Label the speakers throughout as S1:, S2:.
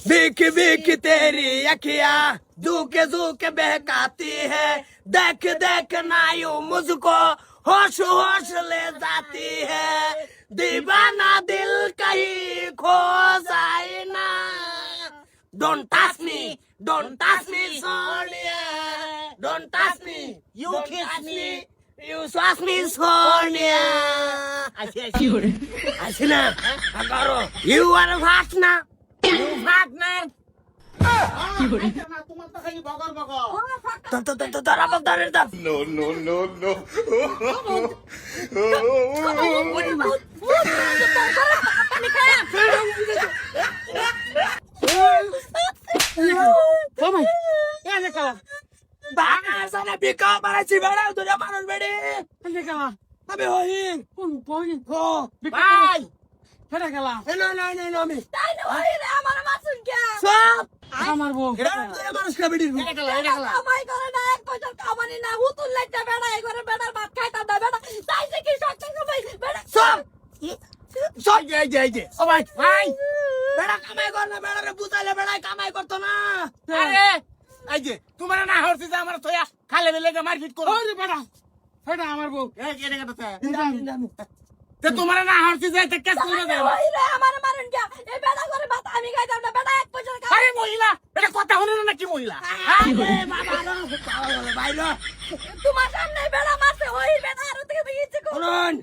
S1: बिक बिक तेरी अखियां झूके झूके बहकाती है, देख देख ना यूं मुझको होश होश ले जाती है, दीवाना दिल कहीं खो जाए ना। Don't touch me, Sonia. Don't touch me, you kiss me, you touch me, Sonia. Asina, agaro. You are a partner. You partner. Sana pika para si bera tuja manus bedi.
S2: Ande kala.
S1: Abe hohi.
S2: Poin.
S1: Ho.
S2: Bye. Fera kala.
S1: No me.
S3: তাই না ওই রে আমার মাসুন কে
S1: Stop.
S2: আমার বউ।
S1: Era tuja manus ka bedi.
S2: এটা কলা।
S3: কামাই করে না এক পয়সা কামানি না হুতুল লাইতে বেড়া এই করে বেড়ার ভাত খাইতাম না বেড়া তাইছে কি সত্যি ভাই বেড়া
S1: Stop. Stop. Jai. Oh bhai. Beda kamai kor na beda re butale beda kamai korto na.
S2: আরে এই যে তোমার না হরছে যে আমার তোয়া খালে বেলে মারপিট করো। ওরে বেটা। ফেটা আমার বউ। এই কেটে কাটতে। তে তোমার না হরছে যে তে কেস করে দাও।
S3: ওই রে আমার মারুন কে এই বেড়া করে ভাত আমি খাইতাম না বেড়া এক পয়সা
S2: আরে মহিলা এটা কথা হলো না কি মহিলা?
S3: তোমার সামনে বেড়া মারছে ওই বেড়া আর থেকে বেরিয়েছে
S1: শুনুন,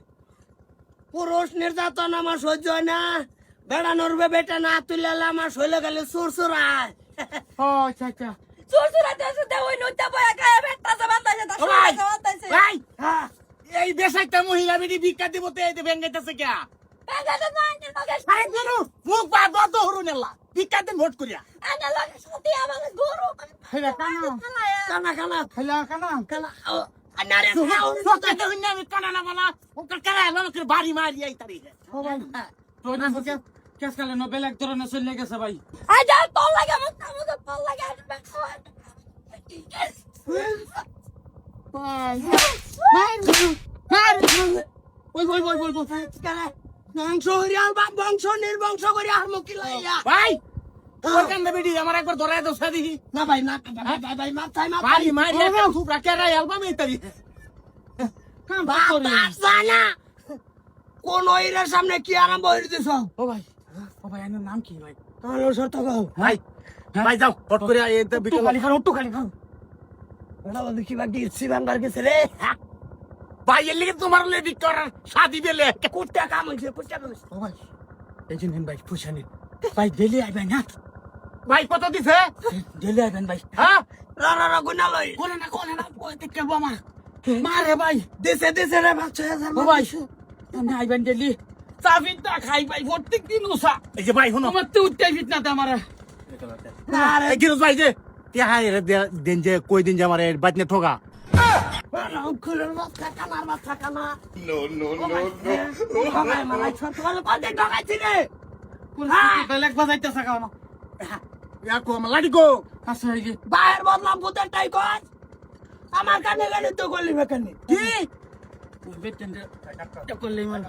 S1: পুরুষ নির্যাতন আমার সহ্য হয় না। বেড়া নড়বে বেটা না তুলে আমার শৈলে গেলে সুরসুরায়।
S2: ও আচ্ছা।
S3: সুরসুরা দেশে দে ওই নইতা বয়া গায়ে বেটা জবাতাছে তা
S2: ভাই
S3: জবাতাছে
S2: ভাই এই দেশাইতা মহিলা বেটি ভিক্ষা দিব তে এই বেঙ্গাইতাছে কে?
S3: বেগাতে না আঙ্কেল মগে
S2: আরে গুরু মুখ বা দত হরু নেলা ভিক্ষা দেন ভোট করিয়া।
S3: আঙ্কেল লগে সত্যি আমাকে গরু
S2: হেলা কানা
S1: কানা আনারে
S2: সত্যি হইনা আমি কানা না বলা ও কারা লোকের বাড়ি মারি আই তারি।
S1: ও ভাই
S2: তো না কেস কালে নো বেলেগ ধরনের চলে গেছে ভাই।
S3: আই যা তোর লাগে আমাকে তোর লাগে আসবে
S1: ওই বংশ হরিয়াল বা বংশ নির্বংশ করে আর মুকি লাইয়া।
S2: ভাই ওর কান্দে বেডি আমার একবার ধরায় দাও সাদি।
S1: না ভাই মাথায়
S2: বাড়ি মারি খুব রাখে রাই অ্যালবাম এই তারি।
S1: জানা কোন ওইরের সামনে কি আরম্ভ হয়ে দিছ?
S2: ও ভাই এর নাম কি ভাই?
S1: হ্যালো শর্ত গাও
S2: ভাই যাও হট করে এই তো বিকেল
S1: একটু খালি খাও। ওটা দেখি বাকি সিবাঙ্গার গেছে রে।
S2: ভাই এর লিগে তোমার লেডি করার শাদি বেলে
S1: কুত্তা কাম হইছে কুত্তা কাম হইছে।
S2: ও ভাই এই যে নেন ভাই পুষানি ভাই ডেলি আইবেন না ভাই কত দিছে? ডেলি আইবেন ভাই। হ্যাঁ
S1: রা গুনা লই
S2: কোনে না কই দেখতে বাবা মারে ভাই
S1: দেশে রে 6000
S2: ও ভাই আমি আইবেন ডেলি চাবিটা খাই ভাই প্রত্যেক দিন উসা। এই যে ভাই শুনো আমার তো উঠতে ফিট না আমার
S1: আরে
S2: এই গিরস ভাই যে তিয়া রে দিন যে কই দিন যে আমার বাতনে ঠোকা।
S1: খুলের মাথা কানার মাথা কানা। নো ভাই মালাই ছোট বড় পাতে ঢোকাইছি রে।
S2: কোন বেলেগ বাজাইতে সাকাও না ইয়া কো আমার লাডি গো আসে এই যে
S1: বাইরের বদলাম ভূতের টাই কর। আমার কানে গানি তো গলি বেকানি
S2: কি বেটেন্ডে করলে মানে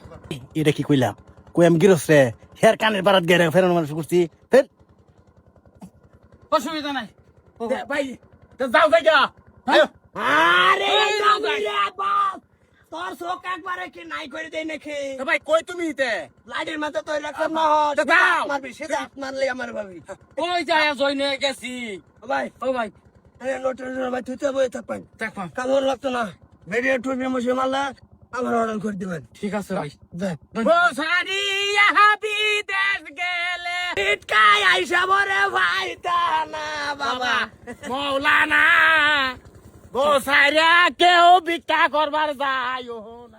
S4: এটা কি কইলাম কই আমি গিরস রে হের কানের বারাত গেরে ফেরানো মানুষ করছি ফের
S2: অসুবিধা নাই ভাই তো যাও জায়গা
S1: আরে রে বাপ তোর চোখ একবারে কি নাই করে দেই নাকি?
S2: ভাই কই তুমি তে
S1: লাইটের মাথা তো রাখলাম না
S2: তো দাও।
S1: মারবি সে হাত মারলে আমার ভাবি।
S2: ওই যায় জইনে গেছি
S1: ও ভাই আরে নোটের ভাই তুই তো বই থাকবেন
S2: দেখো
S1: কামড় লাগতো না ভিডিও টুবি মুছে মারলা আমার অর্ডার করে দিবেন।
S2: ঠিক আছে ভাই
S1: দে
S2: ও সারি হাবি দেশ গেলে
S1: ইটকাই আইসা বরে ভাই না বাবা
S2: মৌলানা গো সাইরা কেউ ভিক্ষা করবার যায় না।